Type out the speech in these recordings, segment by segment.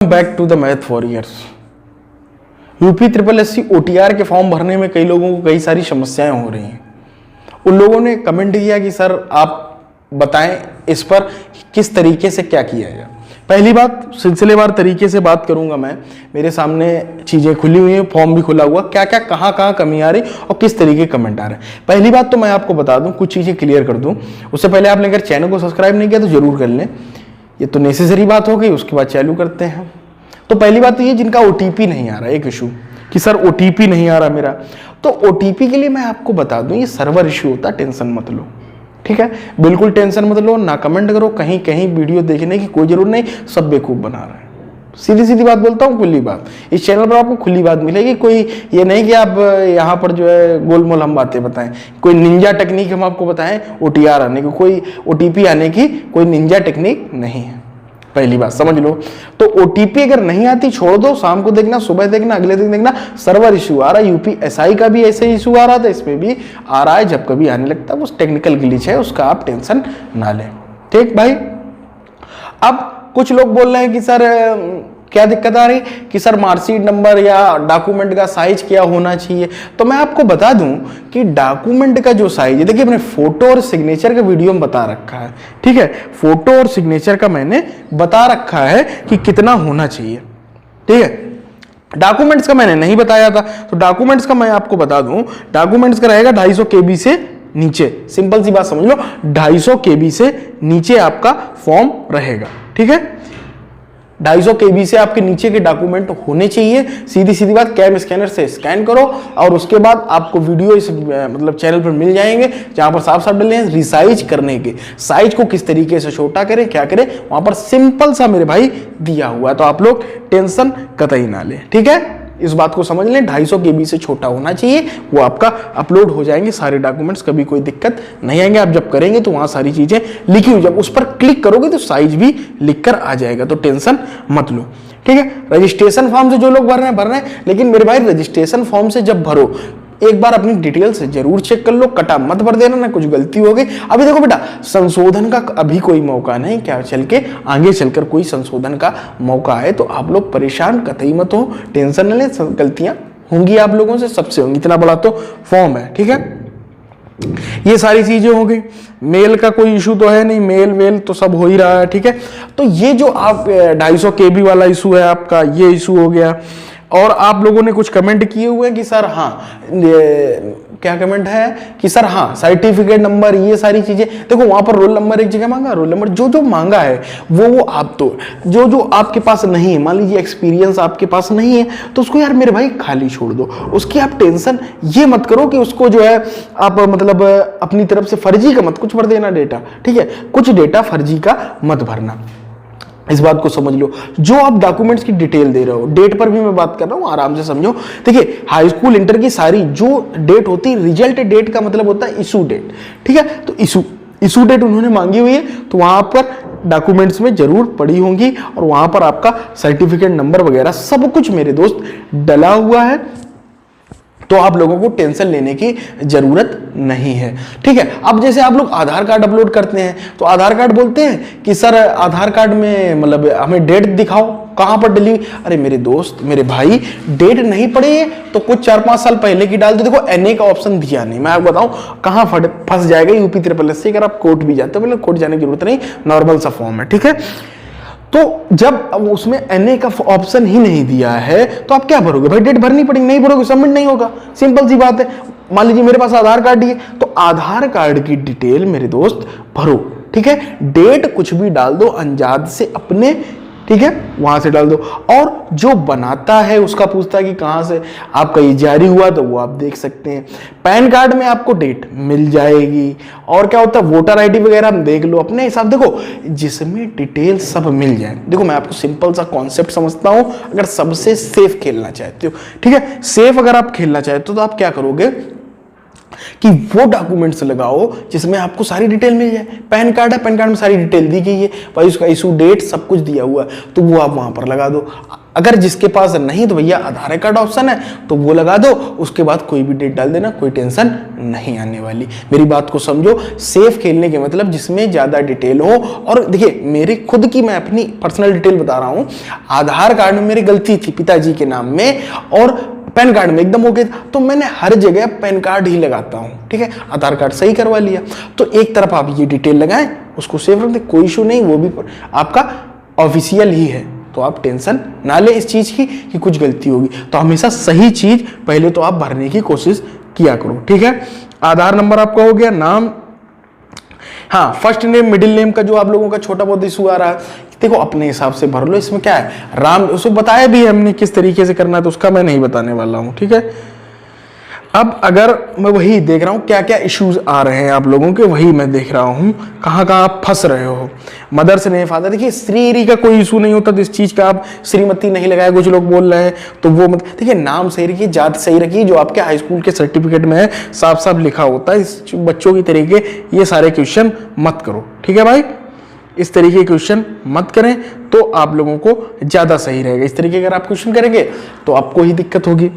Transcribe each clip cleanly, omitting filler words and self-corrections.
Back to the Math Warriors. UP triple SC OTR के form भरने में कई लोगों को कई सारी समस्याएं हो रही हैं। उन लोगों ने कमेंट किया कि सर आप बताएं इस पर किस तरीके से क्या किया जाए। पहली बात, सिलसिलेवार तरीके से बात करूंगा मैं। मेरे सामने चीज़ें खुली हुई हैं, फॉर्म भी खुला हुआ, क्या क्या कहाँ कमी आ रही और किस तरीके कमेंट आ रहे हैं। पहली बात तो मैं आपको बता दूं, कुछ चीज़ें क्लियर कर दूं। उससे पहले आपने अगर चैनल को सब्सक्राइब नहीं किया तो जरूर कर लें, ये तो नेसेसरी बात हो गई। उसके बाद चालू करते हैं। तो पहली बात तो ये, जिनका ओटीपी नहीं आ रहा, एक इशू कि सर ओटीपी नहीं आ रहा मेरा, तो ओटीपी के लिए मैं आपको बता दूं ये सर्वर इशू होता, टेंशन मत लो, ठीक है। बिल्कुल टेंशन मत लो, ना कमेंट करो, कहीं कहीं वीडियो देखने की कोई जरूरत नहीं, सब बेवकूफ बना रहे हैं। सीधी सीधी बात बोलता हूँ, खुली बात। इस चैनल पर आपको खुली बात मिलेगी, कोई ये नहीं कि आप यहाँ पर जो है गोलमोल हम बातें बताएं, कोई निंजा टेक्निक हम आपको बताएं ओटीआर आने की, कोई ओटीपी आने की कोई निंजा टेक्निक नहीं है। पहली बात समझ लो। तो ओटीपी अगर नहीं आती छोड़ दो, शाम को देखना, सुबह देखना, अगले दिन देखना, सर्वर इशू आ रहा है। यूपीएसआई का भी ऐसे इशू आ रहा था, इसमें भी आ रहा है। जब कभी आने लगता है वो टेक्निकल ग्लिच है, उसका आप टेंशन ना लें, ठीक भाई। अब कुछ लोग बोल रहे हैं कि सर क्या दिक्कत आ रही कि सर मार्कशीट नंबर या डॉक्यूमेंट का साइज क्या होना चाहिए। तो मैं आपको बता दूं कि डॉक्यूमेंट का जो साइज है, देखिए मैंने फोटो और सिग्नेचर का वीडियो में बता रखा है, ठीक है। फोटो और सिग्नेचर का मैंने बता रखा है कि कितना होना चाहिए, ठीक है। डॉक्यूमेंट्स का मैंने नहीं बताया था, तो डॉक्यूमेंट्स का मैं आपको बता दूं, डॉक्यूमेंट्स का रहेगा 250 KB से नीचे। सिंपल सी बात समझ लो, 250 KB से नीचे आपका फॉर्म रहेगा, ठीक है। 250 KB से आपके नीचे के डॉक्यूमेंट होने चाहिए। सीधी सीधी बात, कैम स्कैनर से स्कैन करो और उसके बाद आपको वीडियो इस मतलब चैनल पर मिल जाएंगे, जहां पर साफ साफ डले हैं रिसाइज करने के, साइज को किस तरीके से छोटा करें, क्या करें, वहां पर सिंपल सा मेरे भाई दिया हुआ है। तो आप लोग टेंशन कतई ना लें, ठीक है। इस बात को समझ लें, 250 KB से छोटा होना चाहिए, वो आपका अपलोड हो जाएंगे सारे डॉक्यूमेंट्स, कभी कोई दिक्कत नहीं आएंगे। आप जब करेंगे तो वहां सारी चीजें लिखी हुई, जब उस पर क्लिक करोगे तो साइज भी लिखकर आ जाएगा, तो टेंशन मत लो, ठीक है। रजिस्ट्रेशन फॉर्म से जो लोग भर रहे हैं, लेकिन मेरे भाई रजिस्ट्रेशन फॉर्म से जब भरो एक बार अपनी डिटेल्स जरूर चेक कर लो, कटा मत भर देना ना, कुछ गलती हो गई। अभी देखो बेटा, संशोधन का अभी कोई मौका नहीं, क्या चल के आगे चलकर कोई संशोधन का मौका है, तो आप लोग परेशान कतई मत हो, टेंशन न ले, गलतियां होंगी आप लोगों से, सबसे होंगी, इतना बड़ा तो फॉर्म है, ठीक है। ये सारी चीजें हो गई। मेल का कोई इशू तो है नहीं, मेल वेल तो सब हो ही रहा है, ठीक है। तो ये जो आप 250 KB वाला इशू है आपका, ये इशू हो गया। और आप लोगों ने कुछ कमेंट किए हुए हैं कि सर हाँ, क्या कमेंट है कि सर हाँ सर्टिफिकेट नंबर, ये सारी चीजें। देखो वहां पर रोल नंबर एक जगह मांगा, रोल नंबर जो मांगा है वो आप तो जो आपके पास नहीं है, मान लीजिए एक्सपीरियंस आपके पास नहीं है, तो उसको यार मेरे भाई खाली छोड़ दो, उसकी आप टेंशन ये मत करो कि उसको जो है आप मतलब अपनी तरफ से फर्जी का मत कुछ भर देना डेटा, ठीक है। कुछ डेटा फर्जी का मत भरना, इस बात को समझ लो। जो आप डॉक्यूमेंट्स की डिटेल दे रहे हो, डेट पर भी मैं बात कर रहा हूं, आराम से समझो। देखिए हाई स्कूल इंटर की सारी जो डेट होती है, रिजल्ट डेट का मतलब होता है इशू डेट, ठीक है। तो इशू डेट उन्होंने मांगी हुई है, तो वहां पर डॉक्यूमेंट्स में जरूर पड़ी होंगी और वहां पर आपका सर्टिफिकेट नंबर वगैरह सब कुछ मेरे दोस्त डला हुआ है, तो आप लोगों को टेंशन लेने की जरूरत नहीं है, ठीक है। अब जैसे आप लोग आधार कार्ड अपलोड करते हैं, तो आधार कार्ड बोलते हैं कि सर आधार कार्ड में मतलब हमें डेट दिखाओ, कहां पर डली। अरे मेरे दोस्त, मेरे भाई, डेट नहीं पड़ी है तो कुछ 4-5 साल पहले की डाल दो। देखो एनए का ऑप्शन दिया नहीं, मैं आपको बताऊं कहां फंस जाएगा यूपी ट्रिपल एससी। अगर आप कोर्ट भी जाते हो, मतलब कोर्ट जाने की जरूरत नहीं, नॉर्मल सा फॉर्म है, ठीक है। तो जब उसमें एनए का ऑप्शन ही नहीं दिया है, तो आप क्या भरोगे भाई, डेट भरनी पड़ेगी, नहीं भरोगे सबमिट नहीं होगा, सिंपल सी बात है। मान लीजिए मेरे पास आधार कार्ड ही है, तो आधार कार्ड की डिटेल मेरे दोस्त भरो, ठीक है। डेट कुछ भी डाल दो अंजाद से अपने, ठीक है, वहां से डाल दो। और जो बनाता है उसका पूछता है कि कहां से आपका ये जारी हुआ, तो वो आप देख सकते हैं। पैन कार्ड में आपको डेट मिल जाएगी। और क्या होता है, वोटर आईडी वगैरह हम देख लो अपने हिसाब, देखो जिसमें डिटेल सब मिल जाए। देखो मैं आपको सिंपल सा कॉन्सेप्ट समझता हूं, अगर सबसे सेफ खेलना चाहते हो, ठीक है, सेफ अगर आप खेलना चाहते हो तो आप क्या करोगे, कि वो डॉक्यूमेंट्स लगाओ जिसमें आपको सारी डिटेल मिल जाए। पैन कार्ड है, पैन कार्ड में सारी डिटेल दी गई है भाई, उसका इशू डेट सब कुछ दिया हुआ है, तो वो आप वहां पर लगा दो। अगर जिसके पास नहीं तो भैया आधार कार्ड ऑप्शन है तो वो लगा दो, उसके बाद कोई भी डेट डाल देना, कोई टेंशन नहीं आने वाली। मेरी बात को समझो, सेफ खेलने के मतलब जिसमें ज्यादा डिटेल हो। और देखिए मेरी खुद की, मैं अपनी पर्सनल डिटेल बता रहा हूं, आधार कार्ड में मेरी गलती थी पिताजी के नाम में और पैन कार्ड में एकदम हो गया, तो मैंने हर जगह पैन कार्ड ही लगाता हूं, ठीक है। आधार कार्ड सही करवा लिया, तो एक तरफ आप ये डिटेल लगाएं, उसको सेव रख दें, कोई इशू नहीं, वो भी आपका ऑफिशियल ही है, तो आप टेंशन ना ले इस चीज की कि कुछ गलती होगी। तो हमेशा सही चीज पहले तो आप भरने की कोशिश किया करो, ठीक है। आधार नंबर आपका हो गया, नाम, हाँ फर्स्ट नेम मिडिल नेम का जो आप लोगों का छोटा बहुत इशू आ रहा है, देखो अपने हिसाब से भर लो। इसमें क्या है, राम, उसको बताया भी है हमने किस तरीके से करना है, तो उसका मैं नहीं बताने वाला हूं, ठीक है। अब अगर मैं वही देख रहा हूं क्या क्या इश्यूज आ रहे हैं आप लोगों के, वही मैं देख रहा हूं कहां कहां आप फंस रहे हो। मदर से नहीं फादर, देखिए श्री का कोई इशू नहीं होता, तो इस चीज का आप श्रीमती नहीं लगाया, कुछ लोग बोल रहे हैं तो वो मत, देखिए नाम सही रखिए, जात सही रखिए, जो आपके हाई स्कूल के सर्टिफिकेट में है साफ साफ लिखा होता है। इस बच्चों की तरीके ये सारे क्वेश्चन मत करो, ठीक है भाई, इस तरीके के क्वेश्चन मत करें तो आप लोगों को ज्यादा सही रहेगा। इस तरीके अगर आप क्वेश्चन करेंगे तो आपको ही दिक्कत होगी,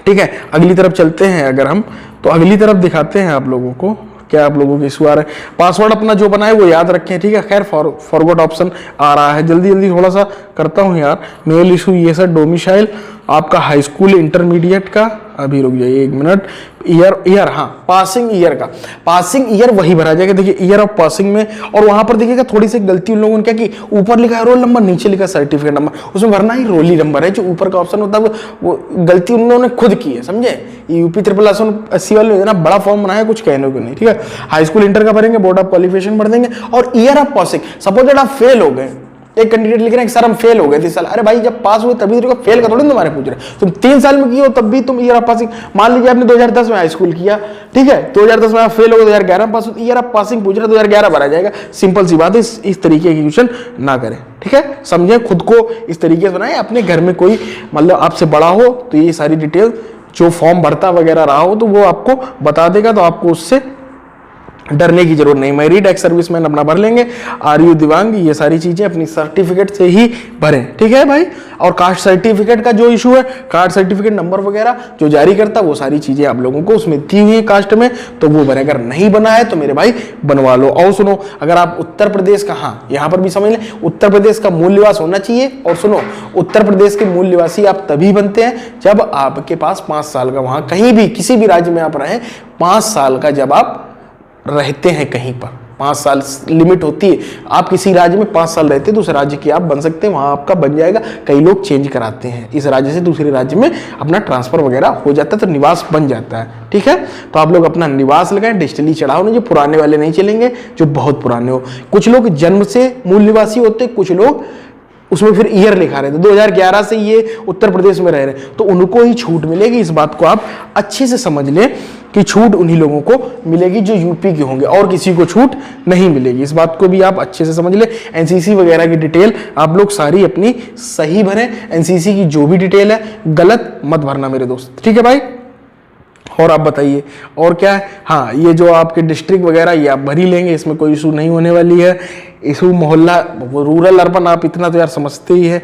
ठीक है। अगली तरफ चलते हैं, अगर हम तो अगली तरफ दिखाते हैं आप लोगों को क्या आप लोगों के इशू आ रहा है। पासवर्ड अपना जो बनाए वो याद रखें, ठीक है। खैर फॉरगॉट ऑप्शन आ रहा है, जल्दी जल्दी थोड़ा सा करता हूं यार। मेल इशू ये सर, डोमिसाइल आपका हाई स्कूल इंटरमीडिएट का, अभी रुक जाइए एक मिनट, ईयर हाँ पासिंग ईयर का, पासिंग ईयर वही भरा जाएगा, देखिए ईयर ऑफ पासिंग में। और वहां पर देखिएगा थोड़ी सी गलती उन लोगों ने क्या की, ऊपर लिखा है रोल नंबर, नीचे लिखा सर्टिफिकेट नंबर, उसमें भरना ही रोल ही नंबर है, जो ऊपर का ऑप्शन होता है वो गलती उन लोगों ने खुद की है, समझे। यूपी 80 वाले में ना बड़ा फॉर्म बनाया, कुछ कहने को नहीं, ठीक है। हाई स्कूल इंटर का भरेंगे, बोर्ड ऑफ क्वालिफिकेशन भर देंगे, और ईयर ऑफ पासिंग, सपोज आप फेल हो गए, एक कैंडिडेट लिख रहे हैं कि सर हम फेल हो गए थे साल, अरे भाई जब पास हुए तभी तो फेल का थोड़ी तुम्हारे पूछ रहे, तुम 3 साल में किए हो तब भी तुम ईयर ऑफ पासिंग, मान लीजिए आपने 2010 में हाई स्कूल किया, ठीक है, 2010 में आप फेल हो गए, 2011 में पास हो, ईयर ऑफ पासिंग पूछ रहे 2011 भरा जाएगा, सिंपल सी बात है। इस तरीके की क्वेश्चन ना करें, ठीक है, समझे, खुद को इस तरीके से बनाए। अपने घर में कोई मतलब आपसे बड़ा हो तो ये सारी डिटेल जो फॉर्म भरता वगैरह रहा हो तो वो आपको बता देगा, तो आपको उससे डरने की जरूरत नहीं। मैरिड एक्स सर्विसमैन अपना भर लेंगे, आर यू दिव्यांग, ये सारी चीजें अपनी सर्टिफिकेट से ही भरें, ठीक है भाई। और कास्ट सर्टिफिकेट का जो इशू है, कास्ट सर्टिफिकेट नंबर वगैरह जो जारी करता है वो सारी चीजें आप लोगों को उसमें दी हुई है कास्ट में, तो वो बने। अगर नहीं बना है तो मेरे भाई बनवा लो। और सुनो, अगर आप उत्तर प्रदेश का, हाँ यहाँ पर भी समझ लें, उत्तर प्रदेश का मूल निवास होना चाहिए। और सुनो, उत्तर प्रदेश के मूल निवासी आप तभी बनते हैं जब आपके पास 5 साल का, वहां कहीं भी किसी भी राज्य में आप रहें, 5 साल का जब आप रहते हैं कहीं पर, 5 साल लिमिट होती है। आप किसी राज्य में 5 साल रहते हैं तो उस राज्य के आप बन सकते हैं, वहां आपका बन जाएगा। कई लोग चेंज कराते हैं, इस राज्य से दूसरे राज्य में अपना ट्रांसफर वगैरह हो जाता है, तो निवास बन जाता है, ठीक है। तो आप लोग अपना निवास लगाएं, डिजिटली चढ़ाओ नहीं, जो पुराने वाले नहीं चलेंगे, जो बहुत पुराने हो। कुछ लोग जन्म से मूल निवासी होते, कुछ लोग उसमें फिर ईयर लिखा रहे थे 2011 से ये उत्तर प्रदेश में रह रहे, तो उनको ही छूट मिलेगी। इस बात को आप अच्छे से समझ लें कि छूट उन्हीं लोगों को मिलेगी जो यूपी के होंगे, और किसी को छूट नहीं मिलेगी। इस बात को भी आप अच्छे से समझ लें। एनसीसी वगैरह की डिटेल आप लोग सारी अपनी सही भरें, एनसीसी की जो भी डिटेल है गलत मत भरना मेरे दोस्त, ठीक है भाई। और आप बताइए और क्या है, हाँ ये जो आपके डिस्ट्रिक्ट वगैरह ये आप भर ही लेंगे, इसमें कोई इशू नहीं होने वाली है। इशू मोहल्ला, रूरल अर्बन आप इतना तो यार समझते ही है।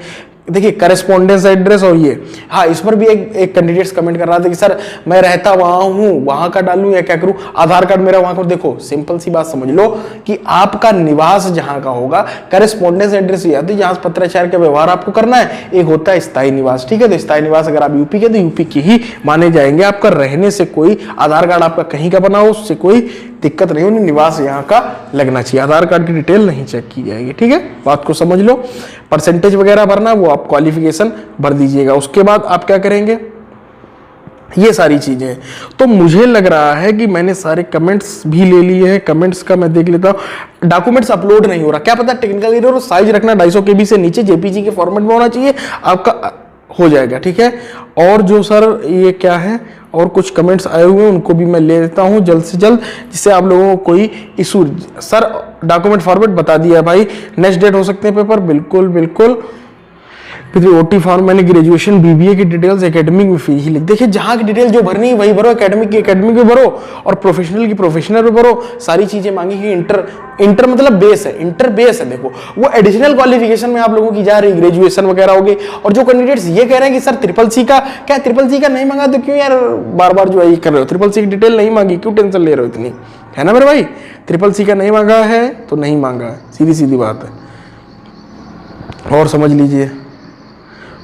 देखिए करेस्पॉन्डेंस एड्रेस, और ये हाँ इस पर भी एक कैंडिडेट्स कमेंट कर रहा था कि सर मैं रहता वहां हूं, वहां का डालूं या क्या करूं, आधार कार्ड मेरा वहां का। देखो सिंपल सी बात समझ लो कि आपका निवास जहां का होगा, करेस्पॉन्डेंस एड्रेस ये आती है जहां पत्राचार का व्यवहार आपको करना है। एक होता है स्थायी निवास, ठीक है, तो स्थायी निवास अगर आप यूपी के तो यूपी के ही माने जाएंगे। आपका रहने से कोई, आधार कार्ड आपका कहीं का बना हो उससे कोई दिक्कत नहीं होनी, निवास यहाँ का लगना चाहिए, आधार कार्ड की डिटेल नहीं चेक की जाएगी, ठीक है, बात को समझ लो। परसेंटेज वगैरह भरना वो आप क्वालिफिकेशन भर दीजिएगा। उसके बाद आप क्या करेंगे, ये सारी चीजें। तो मुझे लग रहा है कि मैंने सारे कमेंट्स भी ले लिए हैं, कमेंट्स का मैं देख लेता हूँ। डॉक्यूमेंट्स अपलोड नहीं हो रहा, क्या पता टेक्निकल एरर, साइज रखना 250 KB से नीचे जेपीजी के फॉर्मेट में होना चाहिए, आपका हो जाएगा, ठीक है। और जो सर ये क्या है, और कुछ कमेंट्स आए हुए हैं उनको भी मैं ले लेता हूं जल्द से जल्द, जिससे आप लोगों को कोई इशू। सर डॉक्यूमेंट फॉर्मेट बता दिया भाई, नेक्स्ट डेट हो सकते हैं पेपर, बिल्कुल बिल्कुल ओटी फॉर्म मैंने ग्रेजुएशन बीबीए की डिटेल्स एकेडमिक में फी ही लिख। देखिए जहाँ की डिटेल जो भरनी है वही भरो, एकेडमिक की एकेडमिक में भरो और प्रोफेशनल की प्रोफेशनल में भरो। सारी चीजें मांगी कि इंटर मतलब बेस है, इंटर बेस है। देखो वो एडिशनल क्वालिफिकेशन में आप लोगों की जा रही है, ग्रेजुएशन वगैरह हो गई। और जो कैंडिडेट्स ये कह रहे हैं कि सर ट्रिपल सी का क्या, ट्रिपल सी का नहीं मांगा तो क्यों यार बार बार जो है ये कर रहे हो, ट्रिपल सी की डिटेल नहीं मांगी क्यों टेंशन ले रहे हो इतनी, है ना मेरे भाई। ट्रिपल सी का नहीं मांगा है तो नहीं मांगा है, सीधी सीधी बात है। और समझ लीजिए,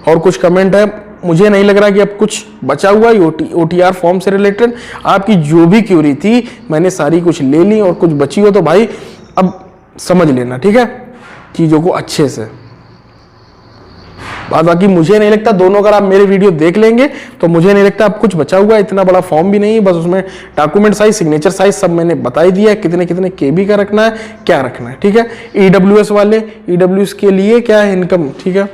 और कुछ कमेंट है, मुझे नहीं लग रहा कि अब कुछ बचा हुआ है ओटीआर फॉर्म से रिलेटेड। आपकी जो भी क्यूरी थी मैंने सारी कुछ ले ली, और कुछ बची हो तो भाई अब समझ लेना, ठीक है, चीजों को अच्छे से। बाकी मुझे नहीं लगता, दोनों अगर आप मेरे वीडियो देख लेंगे तो मुझे नहीं लगता अब कुछ बचा हुआ है। इतना बड़ा फॉर्म भी नहीं है, बस उसमें डॉक्यूमेंट साइज, सिग्नेचर साइज सब मैंने बता ही दिया है, कितने कितने केबी का रखना है, क्या रखना है, ठीक है। ईडब्ल्यूएस वाले, ईडब्ल्यूएस के लिए क्या है, इनकम, ठीक है।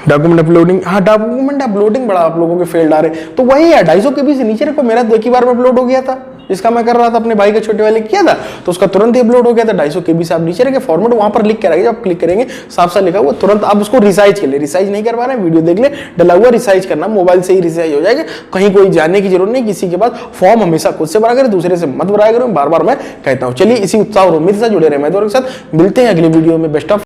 डॉक्यूमेंट अपलोडिंग, हाँ डॉक्यूमेंट अपलोडिंग बड़ा आप लोगों के फेल्ड आ रहे, तो वही है 250 केबी से नीचे रखो। मेरा 2 बार में अपलोड हो गया था, जिसका मैं कर रहा था अपने भाई के छोटे वाले किया था, तो उसका तुरंत ही अपलोड हो गया था। 250 केबी से आप नीचे रखे, फॉर्मेट वहां पर लिख के रखेंगे, जब क्लिक करेंगे साफ साफ लिखा हुआ, तुरंत आप उसको रिसाइज कर ले। रिसाइज नहीं कर पा रहे, वीडियो देख ले, डला हुआ रिसाइज करना, मोबाइल से ही रिसाइज हो जाएगा, कहीं कोई जाने की जरूरत नहीं किसी के पास। फॉर्म हमेशा खुद से भरा करें, दूसरे से मत भराया करो, बार बार मैं कहता हूँ। चलिए इसी उत्साह और उम्मीद से जुड़े रहे मैं के साथ, मिलते हैं अगले वीडियो में। Best of